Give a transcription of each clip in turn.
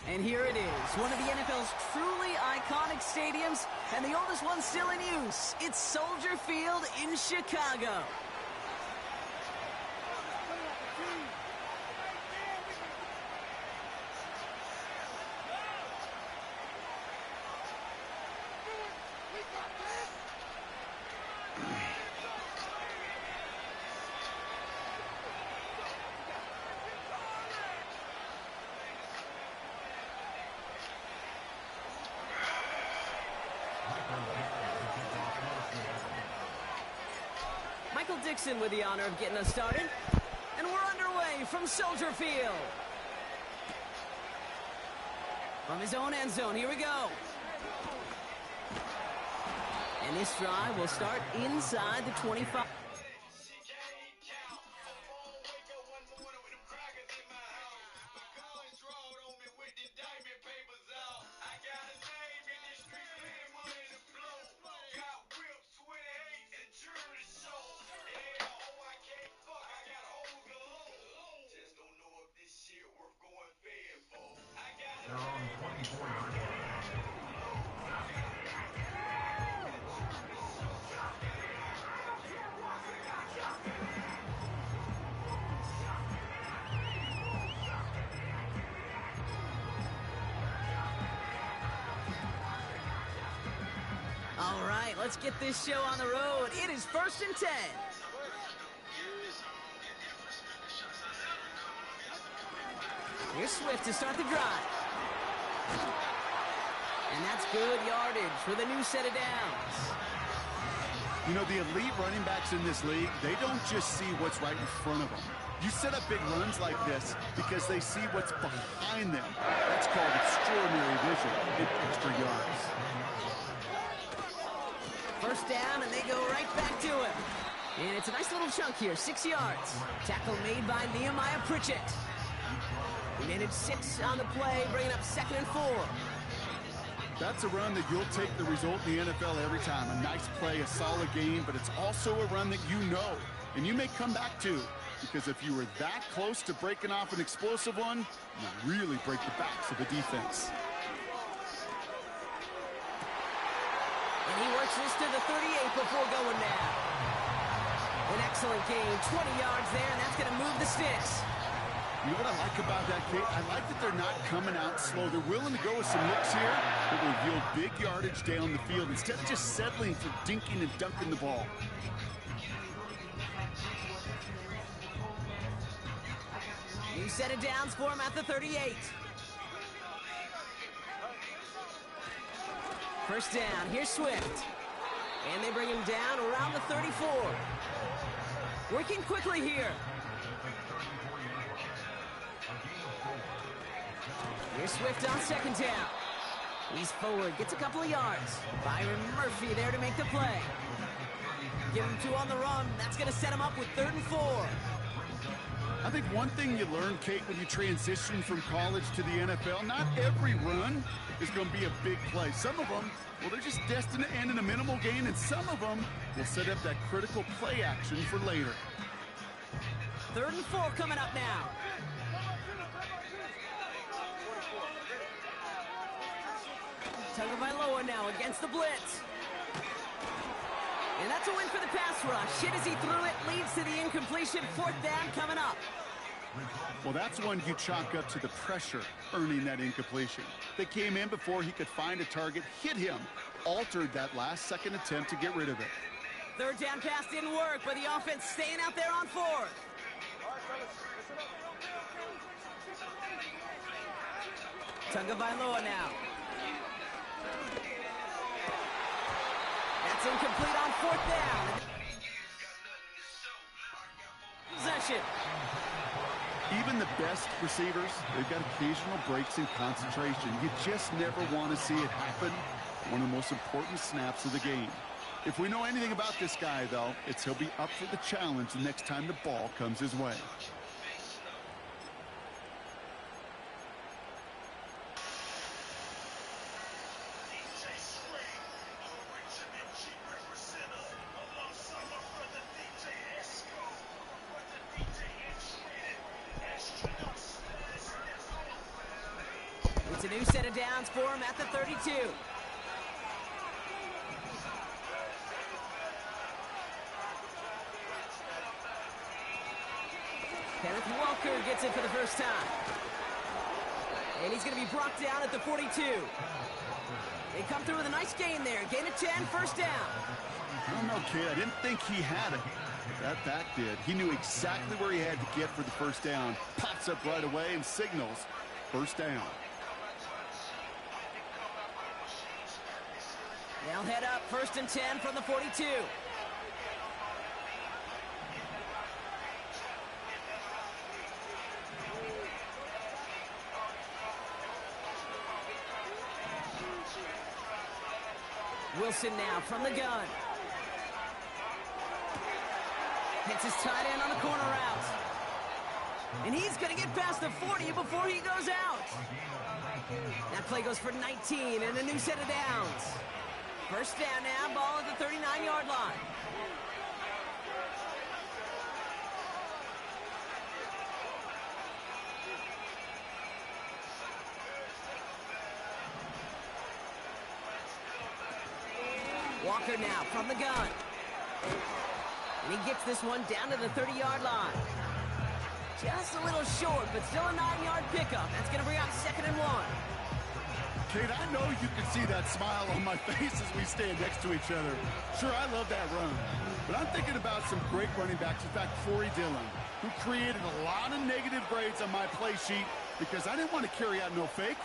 And here it is, one of the NFL's truly iconic stadiums, and the oldest one still in use. It's Soldier Field in Chicago. Michael Dixon with the honor of getting us started. And we're underway from Soldier Field. From his own end zone, here we go. And this drive will start inside the 25. All right, let's get this show on the road. It is 1st and 10. Here's Swift to start the drive. And that's good yardage with a new set of downs. You know, the elite running backs in this league, they don't just see what's right in front of them. You set up big runs like this because they see what's behind them. That's called extraordinary vision and extra yards. First down, and they go right back to him. And it's a nice little chunk here, 6 yards. Tackle made by Nehemiah Pritchett. He managed 6 on the play, bringing up 2nd and 4. That's a run that you'll take the result in the NFL every time. A nice play, a solid game, but it's also a run that you know, and you may come back to. Because if you were that close to breaking off an explosive one, you really break the backs of the defense. And he works this to the 38 before going down. An excellent gain, 20 yards there, and that's going to move the sticks. You know what I like about that, Kate? I like that they're not coming out slow. They're willing to go with some looks here that will yield big yardage down the field instead of just settling for dinking and dunking the ball. New set of downs for him at the 38. First down, here's Swift. And they bring him down around the 34. Working quickly here. Here's Swift on 2nd down. He's forward, gets a couple of yards. Byron Murphy there to make the play. Give him 2 on the run. That's going to set him up with 3rd and 4. I think one thing you learn, Kate, when you transition from college to the NFL, not every run is going to be a big play. Some of them, well, they're just destined to end in a minimal gain, and some of them will set up that critical play action for later. 3rd and 4 coming up now. Tagovailoa now against the blitz. And that's a win for the pass rush. Hit as he threw it, leads to the incompletion. 4th down coming up. Well, that's one you chalk up to the pressure earning that incompletion. They came in before he could find a target, hit him, altered that last-second attempt to get rid of it. 3rd down pass didn't work, but the offense staying out there on 4th. Tagovailoa now. That's incomplete on 4th down. Possession. Even the best receivers, they've got occasional breaks in concentration. You just never want to see it happen. One of the most important snaps of the game. If we know anything about this guy, though, it's he'll be up for the challenge the next time the ball comes his way. It's a new set of downs for him at the 32. Kenneth Walker gets it for the first time. And he's going to be brought down at the 42. They come through with a nice gain there. Gain of 10, first down. I don't know, kid. I didn't think he had it. That back did. He knew exactly where he had to get for the first down. Pops up right away and signals first down. They'll head up first and 10 from the 42. Wilson now from the gun. Hits his tight end on the corner route. And he's going to get past the 40 before he goes out. That play goes for 19 and a new set of downs. First down now, ball at the 39-yard line. Walker now from the gun. And he gets this one down to the 30-yard line. Just a little short, but still a 9-yard pickup. That's going to bring up second and 1. Kate, I know you can see that smile on my face as we stand next to each other. Sure, I love that run. But I'm thinking about some great running backs. In fact, Corey Dillon, who created a lot of negative grades on my play sheet because I didn't want to carry out no fake.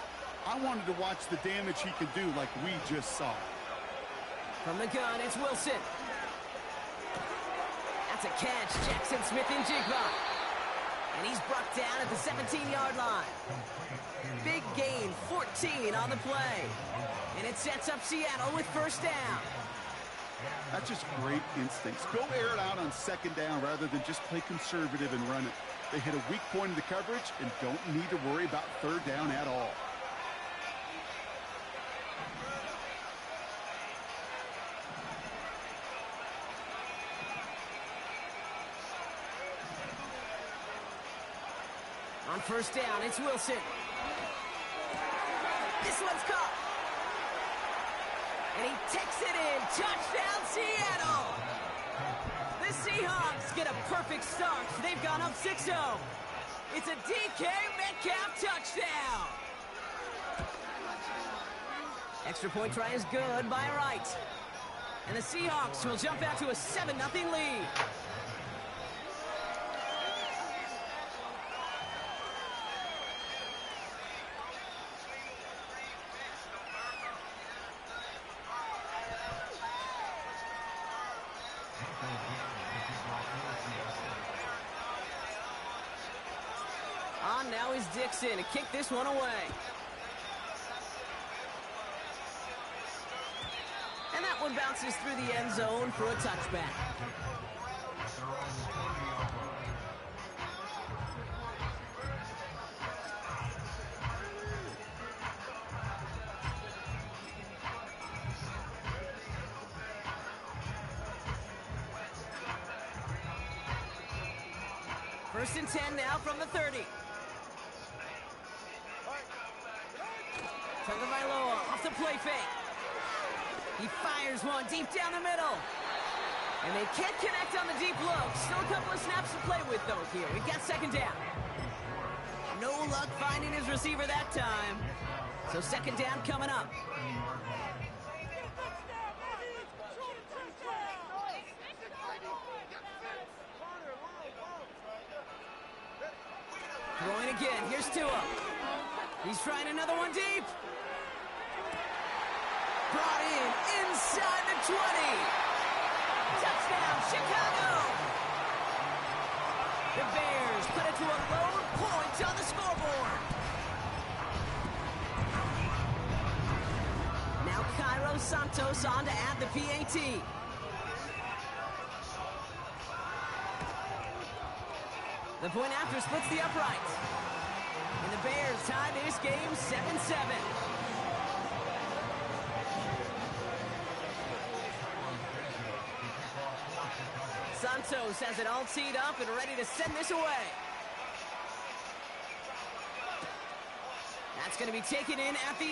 I wanted to watch the damage he could do like we just saw. From the gun, it's Wilson. That's a catch. Jackson Smith-Njigba. And he's brought down at the 17-yard line. Big gain, 14 on the play. And it sets up Seattle with first down. That's just great instincts. Go air it out on second down rather than just play conservative and run it. They hit a weak point in the coverage and don't need to worry about third down at all. On first down, it's Wilson. This one's caught. And he takes it in. Touchdown, Seattle. The Seahawks get a perfect start. They've gone up 6-0. It's a DK Metcalf touchdown. Extra point try is good by Wright. And the Seahawks will jump out to a 7-0 lead. On now is Dixon to kick this one away. And that one bounces through the end zone for a touchback. First and 10 now from the 30. Tagovailoa off the play fake. He fires one deep down the middle. And they can't connect on the deep look. Still a couple of snaps to play with, though, here. We've got second down. No luck finding his receiver that time. So second down coming up. Throwing again. Here's Tua. He's trying another one deep. Brought in inside the 20. Touchdown, Chicago. The Bears put it to a lone point on the scoreboard. Now Cairo Santos on to add the PAT. The point after splits the uprights. And the Bears tie this game 7-7. Santos has it all teed up and ready to send this away. That's going to be taken in at the 8.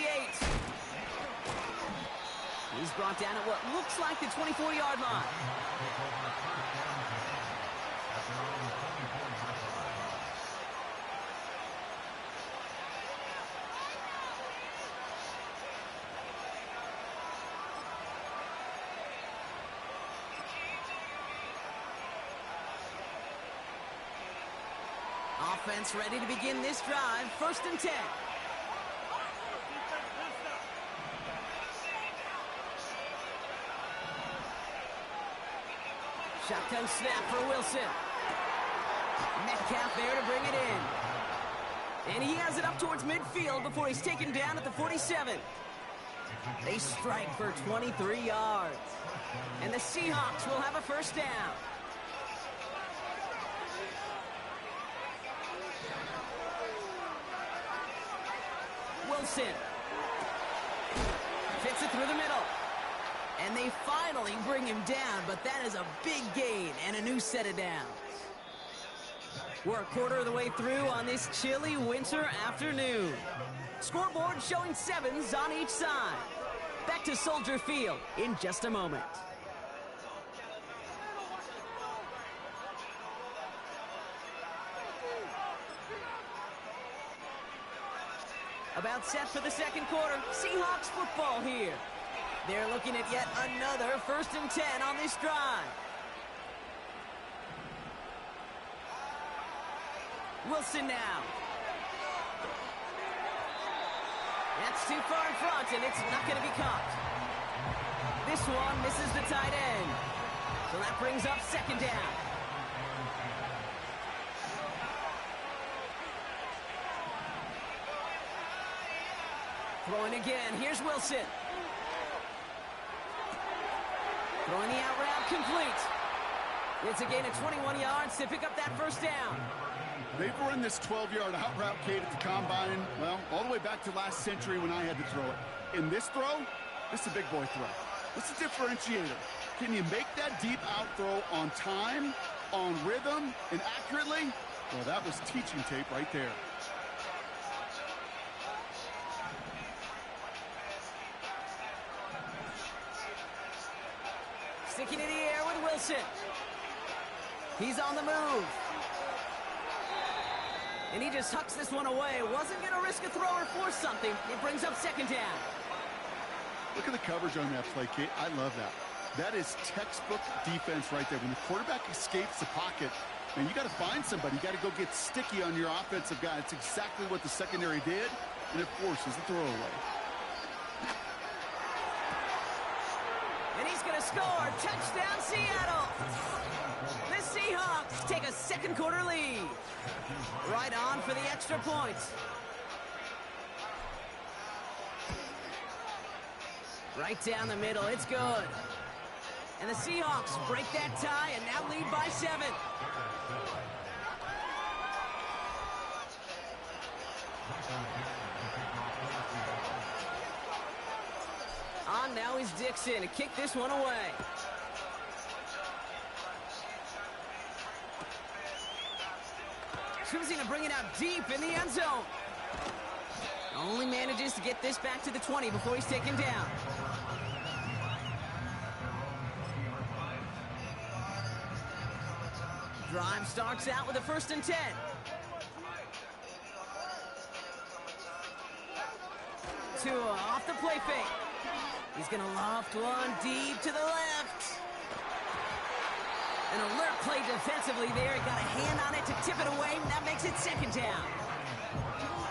He's brought down at what looks like the 24-yard line. Offense ready to begin this drive. 1st and 10. Shotgun snap for Wilson. Metcalf there to bring it in. And he has it up towards midfield before he's taken down at the 47. They strike for 23 yards. And the Seahawks will have a 1st down. Wilson fits it through the middle. And they finally bring him down, but that is a big gain and a new set of downs. We're a quarter of the way through on this chilly winter afternoon. Scoreboard showing 7s on each side. Back to Soldier Field in just a moment. About set for the 2nd quarter. Seahawks football here. They're looking at yet another 1st and 10 on this drive. Wilson now. That's too far in front, and it's not going to be caught. This one misses the tight end. So that brings up 2nd down. Throwing again. Here's Wilson. Throwing the out route complete. It's a gain of 21 yards to pick up that 1st down. They've run this 12-yard out route, Kate, at the combine, well, all the way back to last century when I had to throw it. In this throw, this is a big boy throw. This is a differentiator. Can you make that deep out throw on time, on rhythm, and accurately? Well, that was teaching tape right there. Sticking in the air with Wilson. He's on the move. And he just hucks this one away. Wasn't going to risk a throw or force something. It brings up 2nd down. Look at the coverage on that play, Kate. I love that. That is textbook defense right there. When the quarterback escapes the pocket, man, you got to find somebody. You got to go get sticky on your offensive guy. It's exactly what the secondary did, and it forces the throw away. And he's going to score. Touchdown, Seattle. The Seahawks take a 2nd quarter lead. Right on for the extra point. Right down the middle. It's good. And the Seahawks break that tie and now lead by 7. On now is Dixon to kick this one away. Choosing to bring it out deep in the end zone. Only manages to get this back to the 20 before he's taken down. Drive starts out with a 1st and 10. Tua off the play fake. He's going to loft one deep to the left. An alert play defensively there. He got a hand on it to tip it away, and that makes it 2nd down.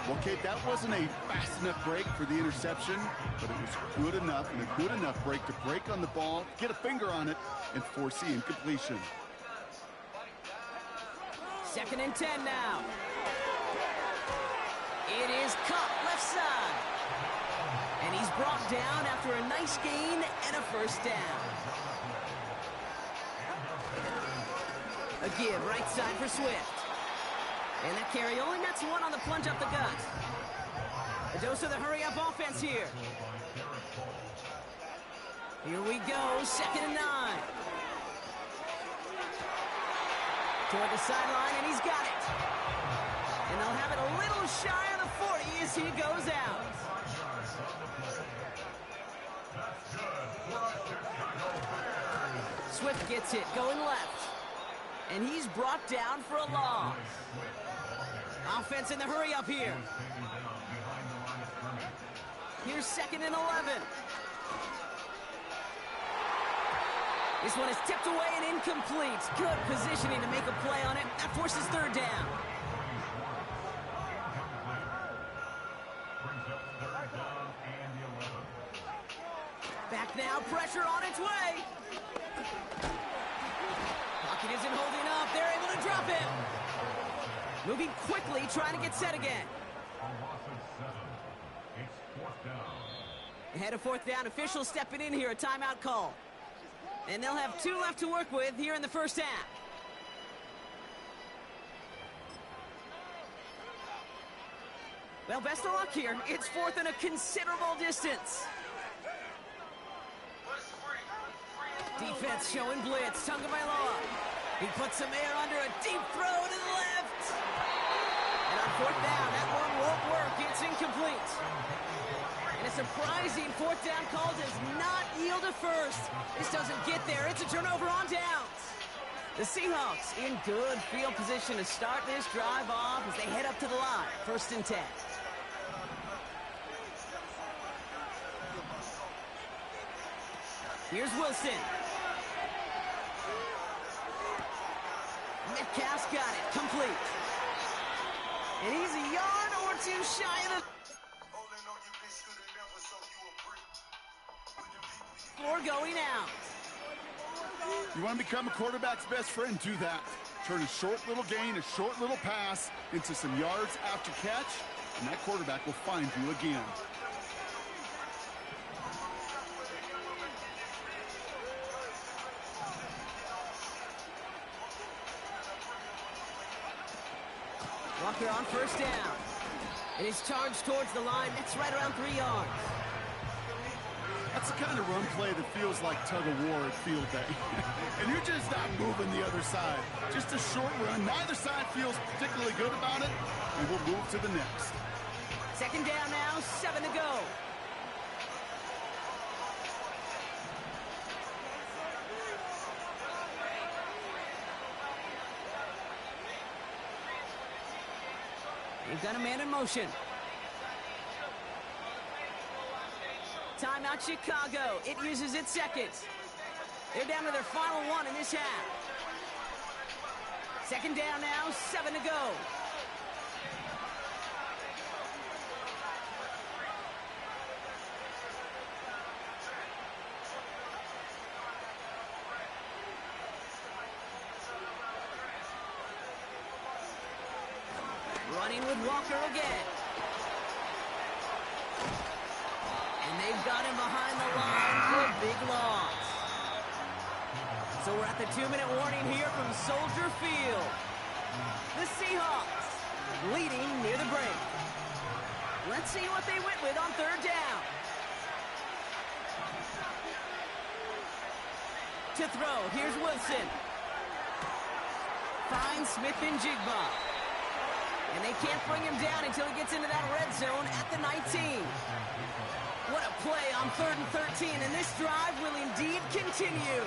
Well, Kate, that wasn't a fast enough break for the interception, but it was good enough and a good enough break to break on the ball, get a finger on it, and force the incompletion. 2nd and 10 now. It is caught left side. And he's brought down after a nice gain and a 1st down. A give right side for Swift. And that carry only nets 1 on the plunge up the gut. A dose of the hurry-up offense here. Here we go, 2nd and 9. Toward the sideline, and he's got it. And they'll have it a little shy of the 40 as he goes out. Swift gets it, going left. And he's brought down for a loss. Offense in the hurry up here. Here's 2nd and 11. This one is tipped away and incomplete. Good positioning to make a play on it. That forces 3rd down. Back now, pressure on its way. Pocket isn't holding up. They're able to drop him. Moving quickly, trying to get set again. Ahead of 4th down, officials stepping in here, a timeout call. And they'll have 2 left to work with here in the 1st half. Well, best of luck here. It's 4th and a considerable distance. Defense showing blitz. Tagovailoa. He puts some air under a deep throw to the left. And on 4th down, that one won't work. It's incomplete. And a surprising 4th down call does not yield a first. This doesn't get there. It's a turnover on downs. The Seahawks in good field position to start this drive off as they head up to the line. 1st and 10. Here's Wilson. Metcalf's got it. Complete. And he's a yard or 2 shy of the floor going out. You want to become a quarterback's best friend? Do that. Turn a short little gain, a short little pass into some yards after catch, and that quarterback will find you again. Walker on 1st down. And he's charged towards the line. That's right around 3 yards. That's the kind of run play that feels like tug-of-war at field day. And you're just not moving the other side. Just a short run. Neither side feels particularly good about it. And we'll move to the next. 2nd down now, 7 to go. They've got a man in motion. Timeout Chicago. It uses its 2nd. They're down to their final 1 in this half. 2nd down now, 7 to go. Running with Walker again. And they've got him behind the line for a big loss. So we're at the 2-minute warning here from Soldier Field. The Seahawks leading near the break. Let's see what they went with on 3rd down. To throw, here's Wilson. Finds Smith and Jigba. And they can't bring him down until he gets into that red zone at the 19. What a play on 3rd and 13, and this drive will indeed continue.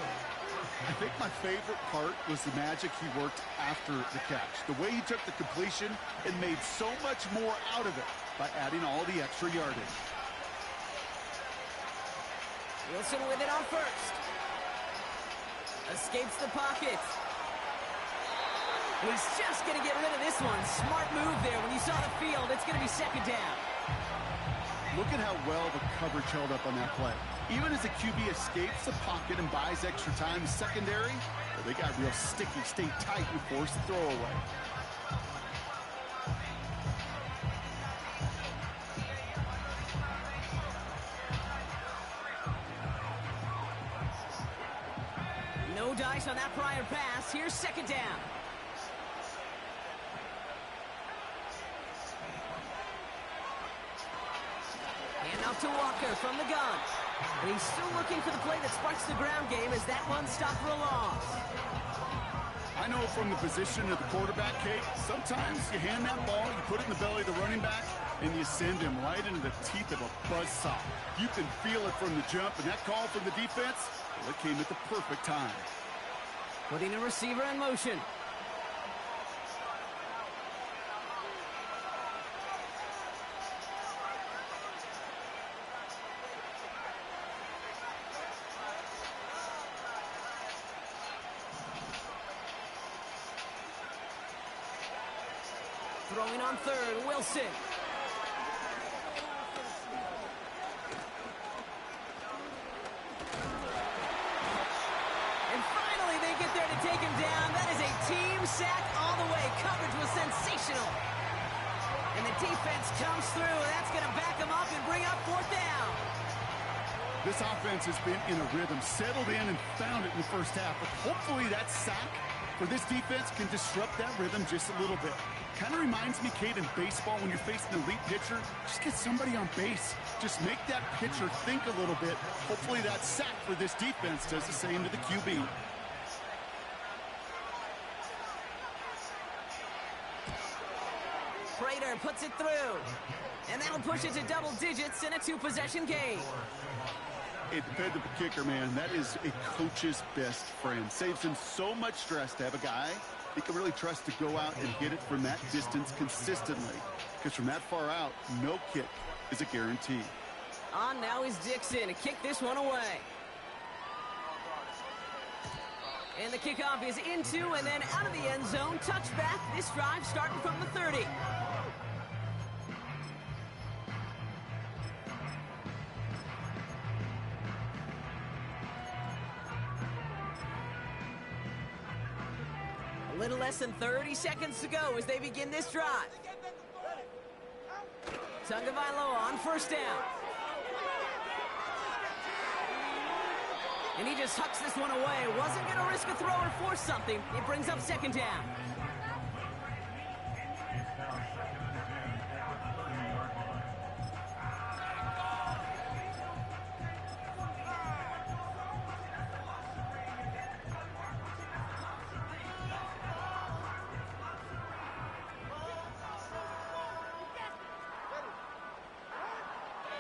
I think my favorite part was the magic he worked after the catch. The way he took the completion and made so much more out of it by adding all the extra yardage. Wilson with it on 1st. Escapes the pocket. And he's just going to get rid of this one. Smart move there. When you saw the field, it's going to be 2nd down. Look at how well the coverage held up on that play. Even as the QB escapes the pocket and buys extra time secondary, well, they got real sticky, stayed tight, and forced the throw away. No dice on that prior pass. Here's 2nd down. Hand off to Walker from the gun. And he's still looking for the play that sparks the ground game as that one stopped for a loss. I know from the position of the quarterback, Kate, sometimes you hand that ball, you put it in the belly of the running back, and you send him right into the teeth of a buzzsaw. You can feel it from the jump, and that call from the defense, well, it came at the perfect time. Putting a receiver in motion. Throwing on third, Wilson. And finally they get there to take him down. That is a team sack all the way. Coverage was sensational. And the defense comes through, and that's going to back him up and bring up fourth down. This offense has been in a rhythm, settled in and found it in the first half. But hopefully that sack for this defense can disrupt that rhythm just a little bit. Kind of reminds me, Kate, in baseball, when you're facing an elite pitcher, just get somebody on base. Just make that pitcher think a little bit. Hopefully that sack for this defense does the same to the QB. Prater puts it through. And that'll push it to double digits in a two-possession game. A dependable kicker, man, that is a coach's best friend. Saves him so much stress to have a guy he can really trust to go out and hit it from that distance consistently. Because from that far out, no kick is a guarantee. On now is Dixon to kick this one away. And the kickoff is into and then out of the end zone. Touchback. This drive starting from the 30. A little less than 30 seconds to go as they begin this drive. Tagovailoa on first down. And he just hucks this one away. Wasn't going to risk a throw or force something. It brings up second down.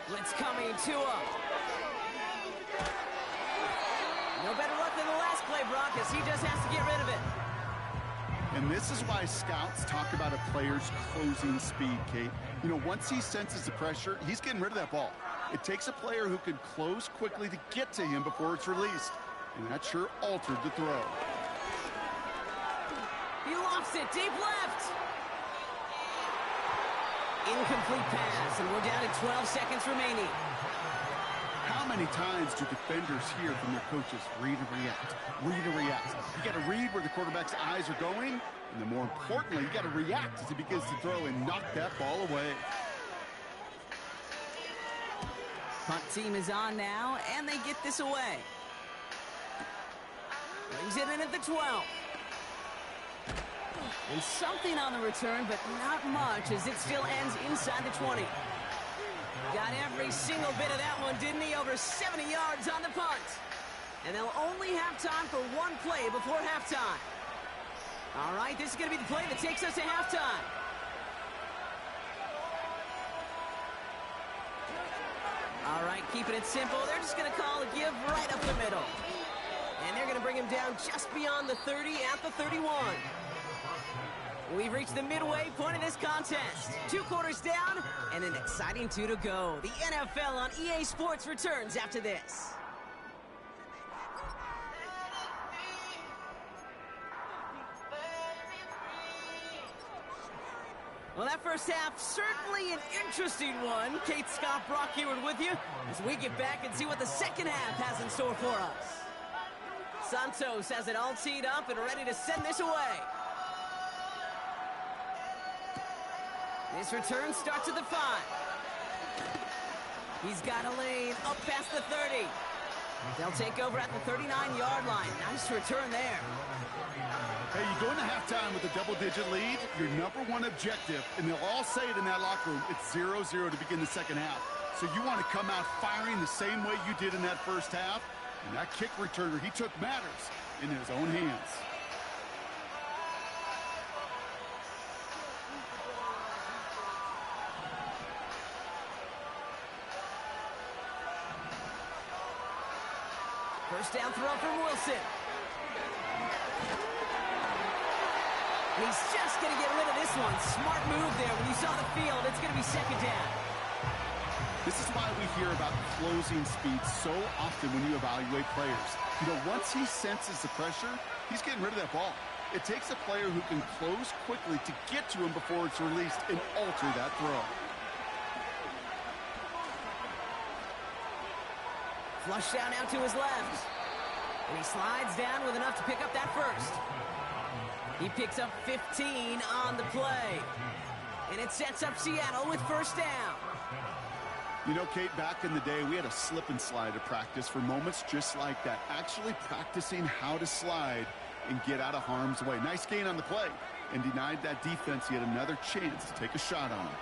Blitz coming to him. No better luck than the last play, Brock, as he just has to get rid of it. And this is why scouts talk about a player's closing speed, Kate. You know, once he senses the pressure, he's getting rid of that ball. It takes a player who can close quickly to get to him before it's released. And that sure altered the throw. He lofts it deep left. Incomplete pass, and we're down to 12 seconds remaining. How many times do defenders hear from their coaches, read and react, read and react? You got to read where the quarterback's eyes are going, and then more importantly, you got to react as he begins to throw and knock that ball away. Punt team is on now, and they get this away. Brings it in at the 12. And something on the return, but not much, as it still ends inside the 20. Got every single bit of that one, didn't he? Over 70 yards on the punt. And they'll only have time for one play before halftime. All right, this is going to be the play that takes us to halftime. All right, keeping it simple. They're just going to call a give right up the middle. And they're going to bring him down just beyond the 30 at the 31. We've reached the midway point of this contest. 2 quarters down and an exciting 2 to go. The NFL on EA Sports returns after this. Well, that first half, certainly an interesting one. Kate, Scott, Brock Hayward with you as we get back and see what the second half has in store for us. Santos has it all teed up and ready to send this away. This return starts at the 5. He's got a lane up past the 30. They'll take over at the 39-yard line. Nice return there. Hey, you go into halftime with a double-digit lead, your #1 objective, and they'll all say it in that locker room, it's 0-0 to begin the second half. So you want to come out firing the same way you did in that first half, and that kick returner he took matters in his own hands. First down throw from Wilson. He's just going to get rid of this one. Smart move there. When you saw the field, it's going to be second down. This is why we hear about closing speed so often when you evaluate players. You know, once he senses the pressure, he's getting rid of that ball. It takes a player who can close quickly to get to him before it's released and alter that throw. Flush down out to his left. And he slides down with enough to pick up that first. He picks up 15 on the play. And it sets up Seattle with first down. You know, Kate, back in the day, we had a slip and slide at practice for moments just like that. Actually practicing how to slide and get out of harm's way. Nice gain on the play. And denied that defense yet another chance to take a shot on him.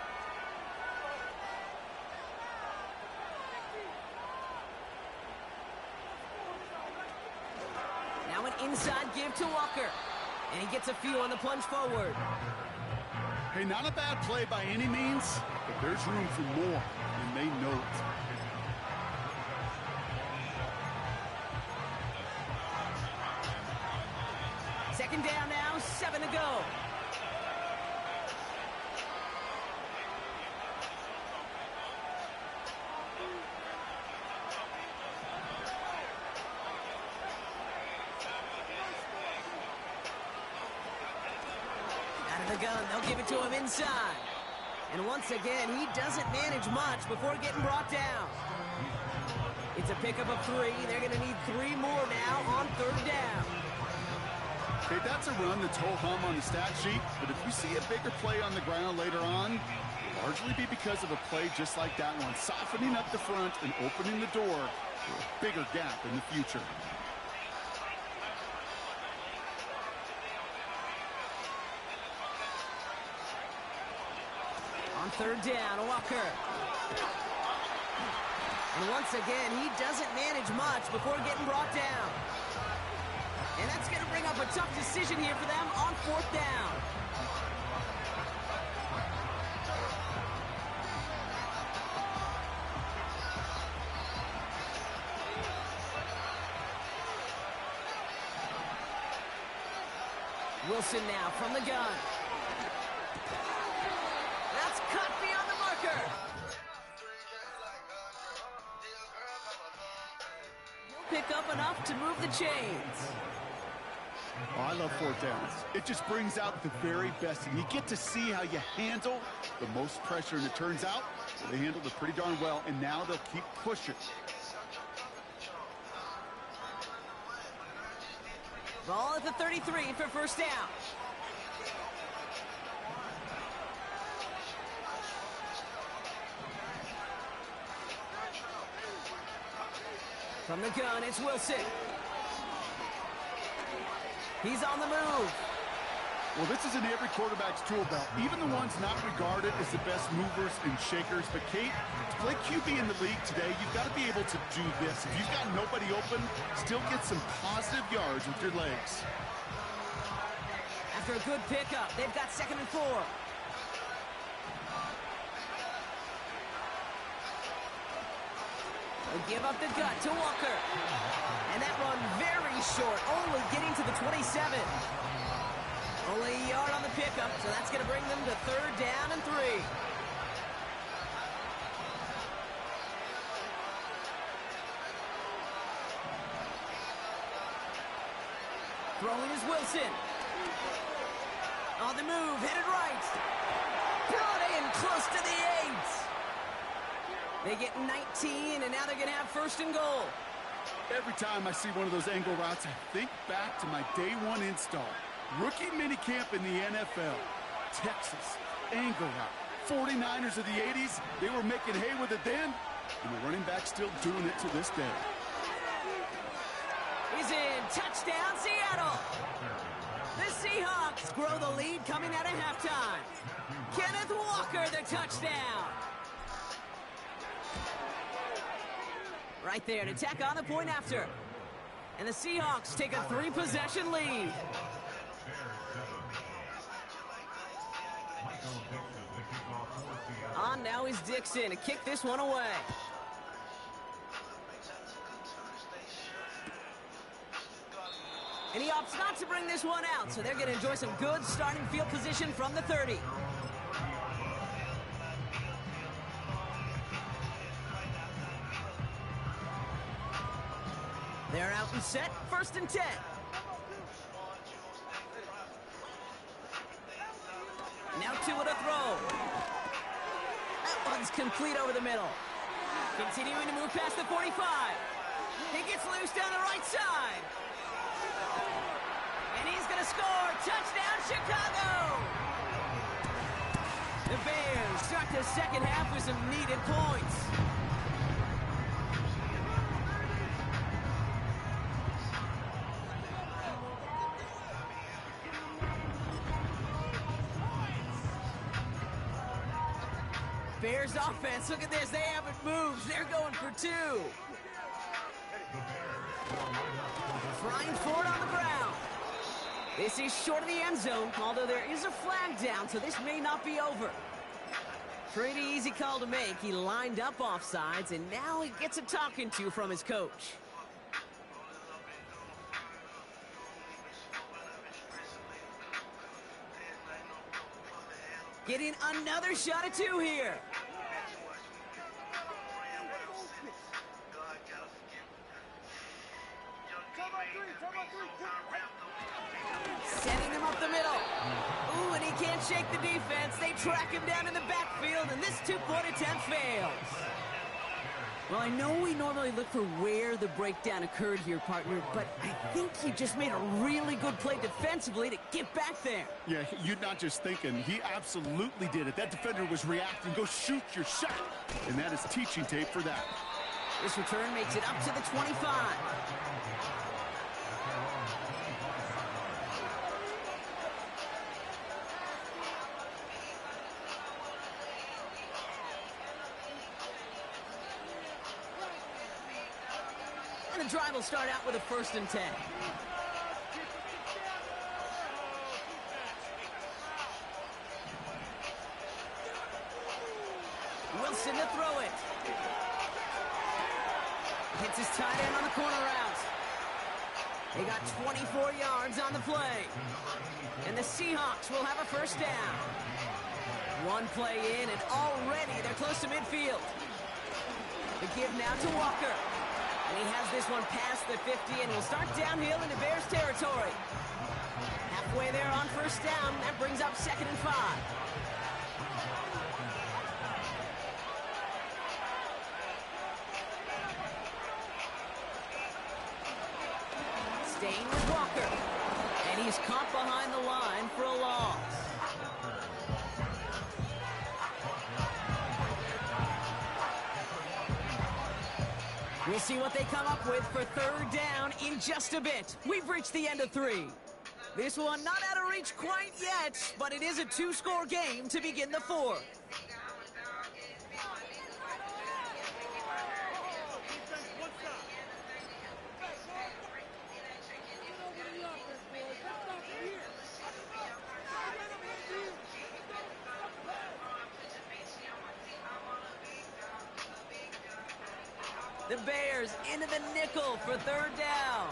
Now an inside give to Walker. And he gets a few on the plunge forward. Hey, not a bad play by any means, but there's room for more, and they know it. Second down now, 7 to go. The gun, they'll give it to him inside. And once again, he doesn't manage much before getting brought down. It's a pickup of 3. They're going to need 3 more now on third down. Okay, that's a run that's ho-hum on the stat sheet, but if you see a bigger play on the ground later on, it'll largely be because of a play just like that one, softening up the front and opening the door for a bigger gap in the future. On third down, Walker. And once again, he doesn't manage much before getting brought down. And that's going to bring up a tough decision here for them on fourth down. Wilson now from the gun. That's cut beyond the marker. He'll pick up enough to move the chains. Oh, I love fourth downs. It just brings out the very best, and you get to see how you handle the most pressure, and it turns out they handled it pretty darn well, and now they'll keep pushing. Ball at the 33 for first down. From the gun, it's Wilson. He's on the move. Well, this is in every quarterback's tool belt, even the ones not regarded as the best movers and shakers. But, Kate, to play QB in the league today, you've got to be able to do this. If you've got nobody open, still get some positive yards with your legs. After a good pickup, they've got 2nd and 4. They give up the gut to Walker. And that run very short, only getting to the 27. Only a yard on the pickup, so that's going to bring them to third down and 3. Throwing is Wilson. On the move, headed right. Brought in close to the 8. They get 19, and now they're going to have 1st and goal. Every time I see one of those angle routes, I think back to my day 1 install. Rookie minicamp in the NFL. Texas, angle route. 49ers of the 80s, they were making hay with it then, and the running back still doing it to this day. He's in. Touchdown, Seattle. The Seahawks grow the lead coming out of halftime. Kenneth Walker, the touchdown. Right there to tack on the point after. And the Seahawks take a 3-possession lead. On now is Dixon to kick this one away. And he opts not to bring this one out, so they're going to enjoy some good starting field position from the 30. They're out and set, 1st and 10. Now 2 with a throw. That one's complete over the middle. Continuing to move past the 45. He gets loose down the right side. And he's going to score. Touchdown, Chicago! The Bears start the second half with some needed points. Bears offense, look at this, they haven't moved. They're going for 2. Flying forward on the ground. This is short of the end zone, although there is a flag down, so this may not be over. Pretty easy call to make. He lined up offsides, and now he gets a talking to from his coach. Getting another shot at 2 here. Setting him up the middle. Ooh, and he can't shake the defense. They track him down in the backfield, and this 2-point attempt fails. Well, I know we normally look for where the breakdown occurred here, partner, but I think he just made a really good play defensively to get back there. Yeah, you're not just thinking. He absolutely did it. That defender was reacting. Go shoot your shot. And that is teaching tape for that. This return makes it up to the 25. And the drive will start out with a 1st and 10. Wilson to throw it. Hits his tight end on the corner route. They got 24 yards on the play. And the Seahawks will have a 1st down. 1 play in, and already they're close to midfield. The give now to Walker. And he has this one past the 50 and will start downhill into Bears territory. Halfway there on 1st down. That brings up 2nd and 5. Staying with Walker. And he's caught behind the line for a loss. We'll see what they come up with for 3rd down in just a bit. We've reached the end of 3. This one not out of reach quite yet, but it is a 2-score game to begin the 4th. The Bears into the nickel for 3rd down.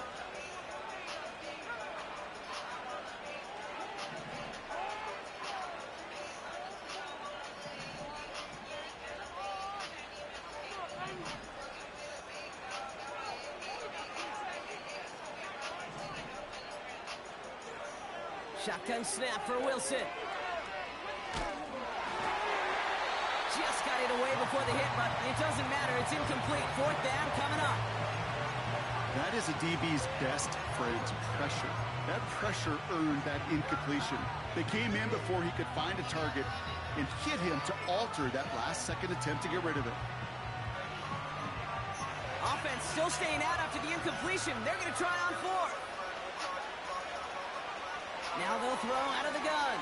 Shotgun snap for Wilson. Just got it away before the hit, but it doesn't matter. It's incomplete. 4th down coming up. That is a DB's best friend, pressure. That pressure earned that incompletion. They came in before he could find a target and hit him to alter that last-second attempt to get rid of it. Offense still staying out after the incompletion. They're going to try on 4th. Now they'll throw out of the gun.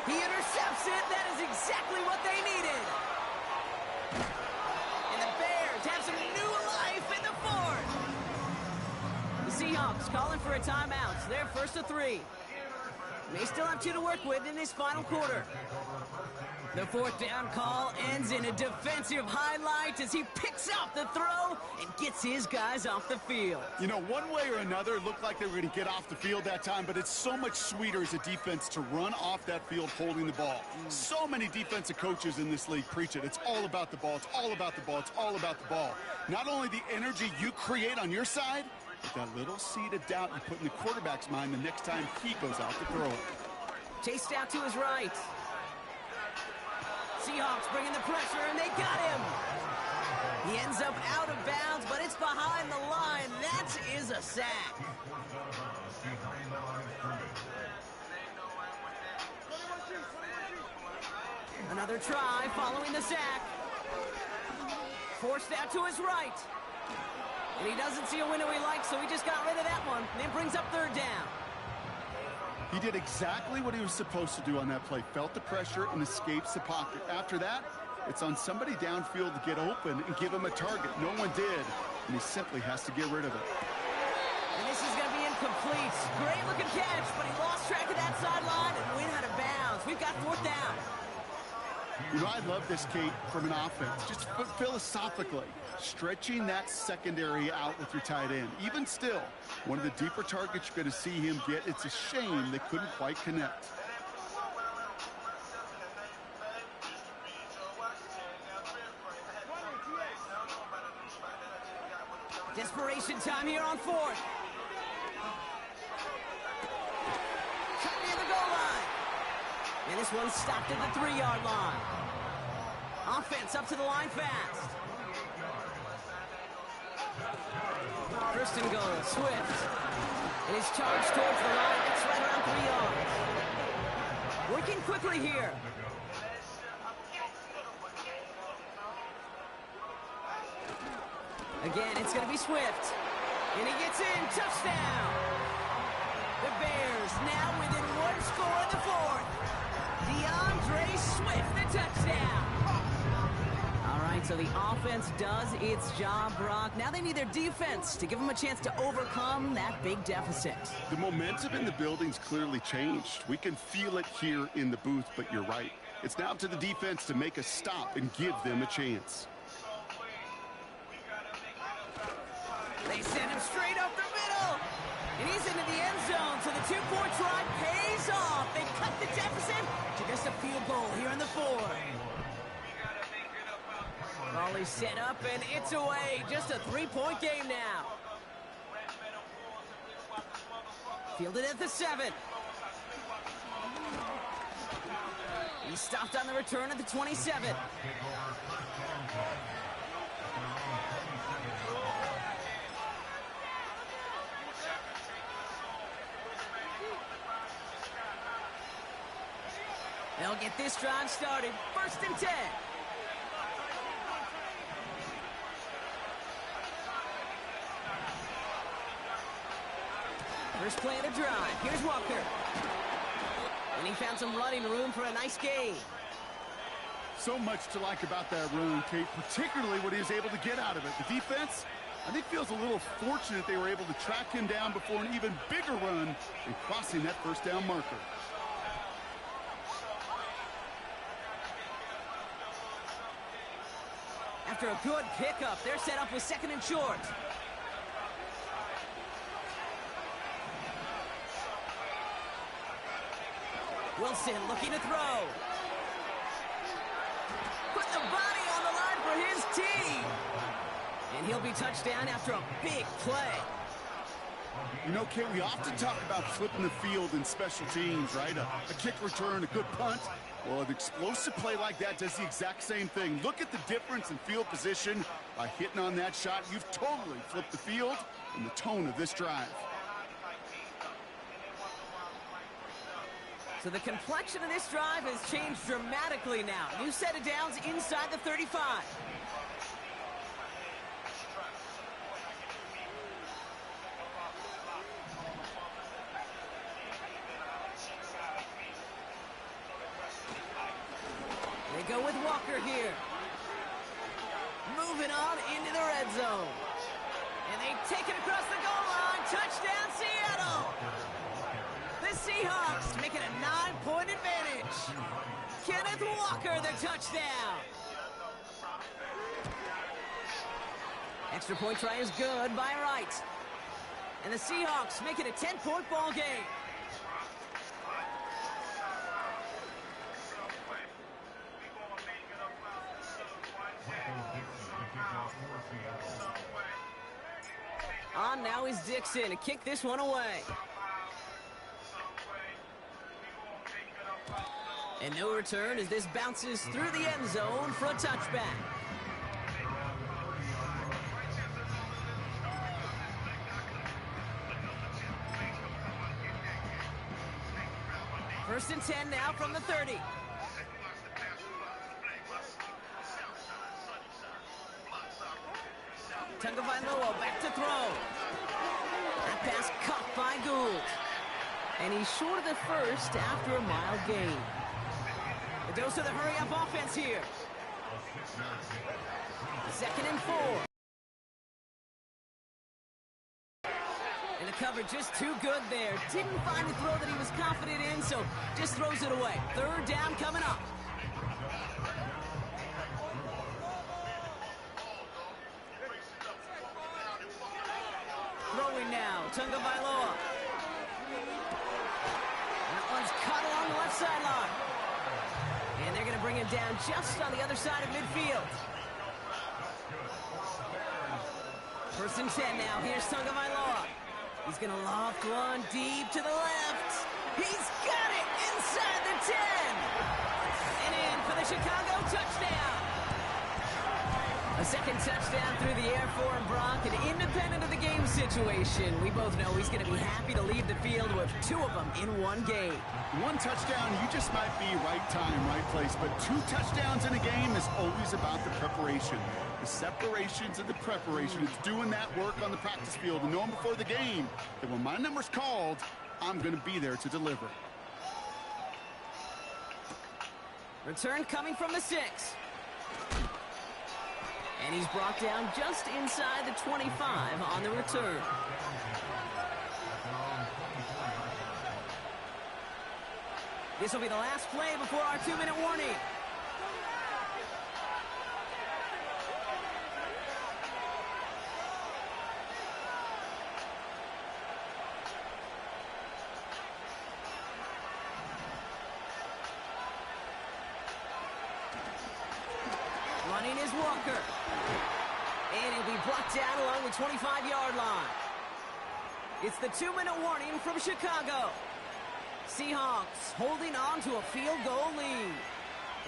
He intercepts it. That is exactly what they needed. And the Bears have some new life in the 4th. The Seahawks calling for a timeout. They're 1st to 3. May still have 2 to work with in this final quarter. The 4th down call ends in a defensive highlight as he picks out the throw and gets his guys off the field. You know, one way or another, it looked like they were going to get off the field that time, but it's so much sweeter as a defense to run off that field holding the ball. So many defensive coaches in this league preach it. It's all about the ball. It's all about the ball. It's all about the ball. Not only the energy you create on your side, but that little seed of doubt you put in the quarterback's mind the next time he goes out to throw it. Chased out to his right. Seahawks bringing the pressure, and they got him. He ends up out of bounds, but it's behind the line. That is a sack. Another try following the sack. Forced out to his right. And he doesn't see a window he likes, so he just got rid of that one. And it brings up 3rd down. He did exactly what he was supposed to do on that play. Felt the pressure and escapes the pocket. After that, it's on somebody downfield to get open and give him a target. No one did, and he simply has to get rid of it. And this is going to be incomplete. Great looking catch, but he lost track of that sideline and went out of bounds. We've got 4th down. You know, I love this, Kate, from an offense. Just philosophically, stretching that secondary out with your tight end. Even still, one of the deeper targets you're going to see him get. It's a shame they couldn't quite connect. Desperation time here on 4th. Cut near the goal line. And this one's stopped at the 3-yard line. Offense up to the line fast. 1st and goal, Swift. And his charge towards the line, that's right around 3 yards. Working quickly here. Again, it's going to be Swift. And he gets in, touchdown. The Bears now within 1 score in the 4th. DeAndre Swift, the touchdown. All right, so the offense does its job, Brock. Now they need their defense to give them a chance to overcome that big deficit. The momentum in the building's clearly changed. We can feel it here in the booth, but you're right. It's now up to the defense to make a stop and give them a chance. They send him straight up the middle. And he's into the end zone, so the 2-point try pays off. They cut the deficit to just a field goal here in the 4th. Ball is set up, and it's away. Just a 3-point game now. Fielded at the 7. He stopped on the return at the 27. They'll get this drive started. 1st and 10. First play of the drive. Here's Walker. And he found some running room for a nice gain. So much to like about that run, Kate, particularly what he was able to get out of it. The defense, I think, feels a little fortunate they were able to track him down before an even bigger run and crossing that 1st down marker. After a good pickup, they're set up with 2nd and short. Wilson looking to throw. Put the body on the line for his team. And he'll be touched down after a big play. You know, Kate, we often talk about flipping the field in special teams, right? A kick return, a good punt. Well, an explosive play like that does the exact same thing. Look at the difference in field position by hitting on that shot. You've totally flipped the field and the tone of this drive. So the complexion of this drive has changed dramatically now. New set of downs inside the 35. They go with Walker here. Moving on into the red zone. And they take it across the goal line. Touchdown, Seattle! The Seahawks make it a 9-point advantage. Kenneth Walker, the touchdown. Extra point try is good by Wright. And the Seahawks make it a 10-point ball game. On now is Dixon to kick this one away. And no return as this bounces through the end zone for a touchback. First and 10 now from the 30. Tagovailoa back to throw. That pass caught by Gould. And he's short of the first after a mild gain. The dose of the hurry-up offense here. 2nd and 4. And the cover just too good there. Didn't find the throw that he was confident in, so just throws it away. 3rd down coming up. Throwing now, Tagovailoa. That one's caught along the left sideline. And they're going to bring him down just on the other side of midfield. 1st and 10 now. Here's Tagovailoa. He's going to loft one deep to the left. He's got it inside the 10. And in for the Chicago touchdown. A 2nd touchdown through the air for him, Brock, and independent of the game situation. We both know he's going to be happy to leave the field with 2 of them in one game. 1 touchdown, you just might be right time, right place, but 2 touchdowns in a game is always about the preparation. The separations and the preparation. It's doing that work on the practice field and knowing before the game that when my number's called, I'm going to be there to deliver. Return coming from the 6. And he's brought down just inside the 25 on the return. This will be the last play before our 2-minute warning. Running is Walker. And he'll be brought down along the 25-yard line. It's the 2-minute warning from Chicago. Seahawks holding on to a field goal lead.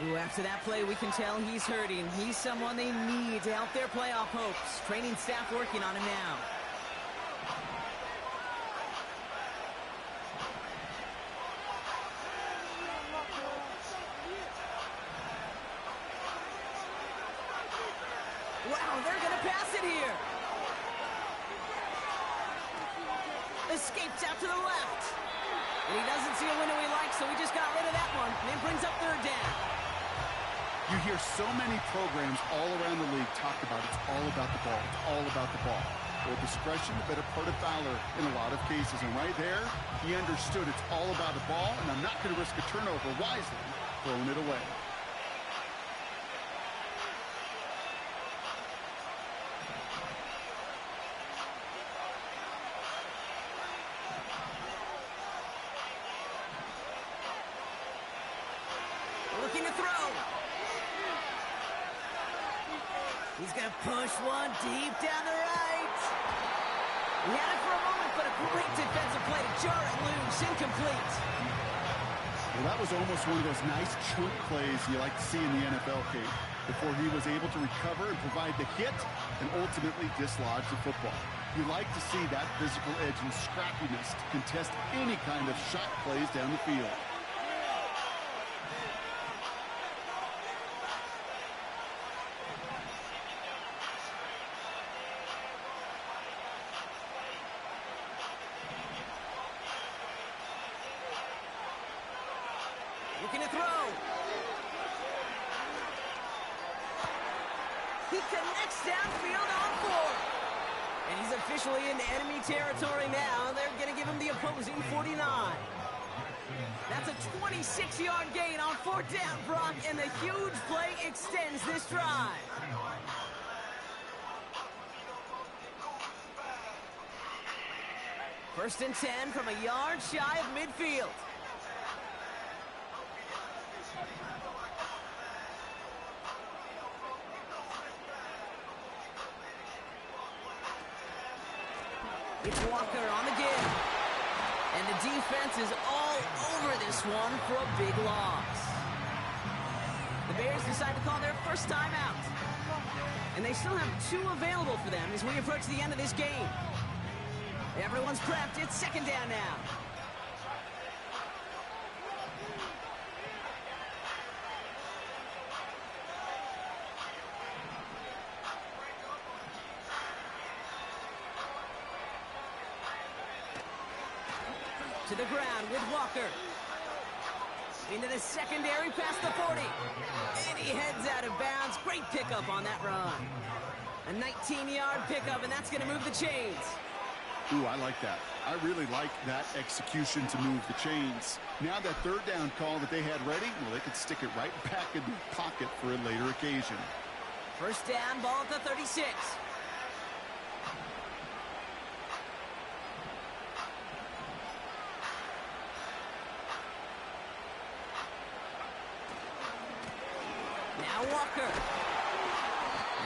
Ooh, after that play, we can tell he's hurting. He's someone they need to help their playoff hopes. Training staff working on him now. Wow, they're going to pass it here. Escapes out to the left. And he doesn't see a window he likes, so he just got rid of that one. And it brings up 3rd down. You hear so many programs all around the league talk about it's all about the ball. It's all about the ball. Well, discretion, the better part of valor in a lot of cases. And right there, he understood it's all about the ball, and I'm not going to risk a turnover wisely, throwing it away. Looking to throw. He's going to push one deep down the right. He had it for a moment, but a great defensive play to jar it loose. Incomplete. Well, that was almost one of those nice chunk plays you like to see in the NFL, Kate, before he was able to recover and provide the hit and ultimately dislodge the football. You like to see that physical edge and scrappiness to contest any kind of shot plays down the field. Looking to throw. He connects downfield on 4. And he's officially into enemy territory now. They're going to give him the opposing 49. That's a 26-yard gain on 4th down, Brock, and the huge play extends this drive. First and 10 from a yard shy of midfield. It's Walker on the give. And the defense is all over this one for a big loss. The Bears decide to call their first timeout. And they still have 2 available for them as we approach the end of this game. Everyone's prepped. It's 2nd down now. To the ground with Walker. Into the secondary past the 40. And he heads out of bounds. Great pickup on that run. A 19-yard pickup, and that's going to move the chains. Ooh, I like that. I really like that execution to move the chains. Now that 3rd down call that they had ready, well, they could stick it right back in the pocket for a later occasion. First down, ball at the 36. Now Walker.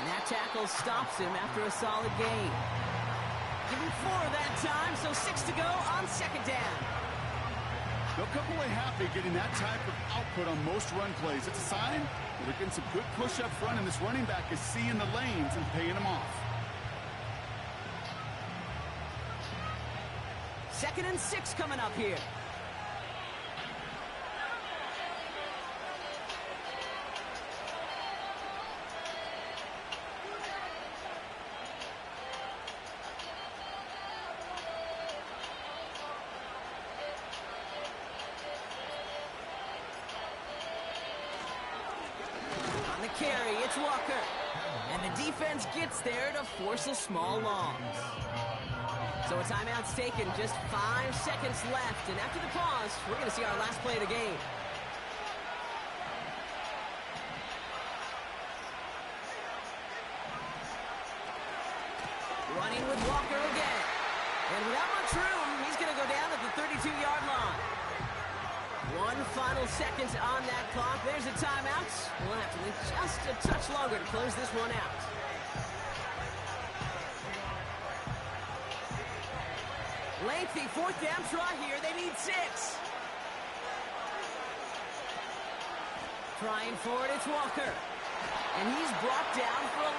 And that tackle stops him after a solid gain. Give him 4 that time, so 6 to go on 2nd down. They'll come away happy getting that type of output on most run plays. It's a sign that they're getting some good push up front, and this running back is seeing the lanes and paying them off. 2nd and 6 coming up here. Carry, it's Walker. And the defense gets there to force a small loss. So a timeout's taken, just 5 seconds left. And after the pause, we're going to see our last play of the game. Running with Walker again. And without much room, he's going to go down at the 32-yard line. 1 final second on that clock. There's a timeout. We'll have to wait just a touch longer to close this one out. Lengthy 4th down try here. They need 6. Trying for it, it's Walker. And he's brought down for a loss.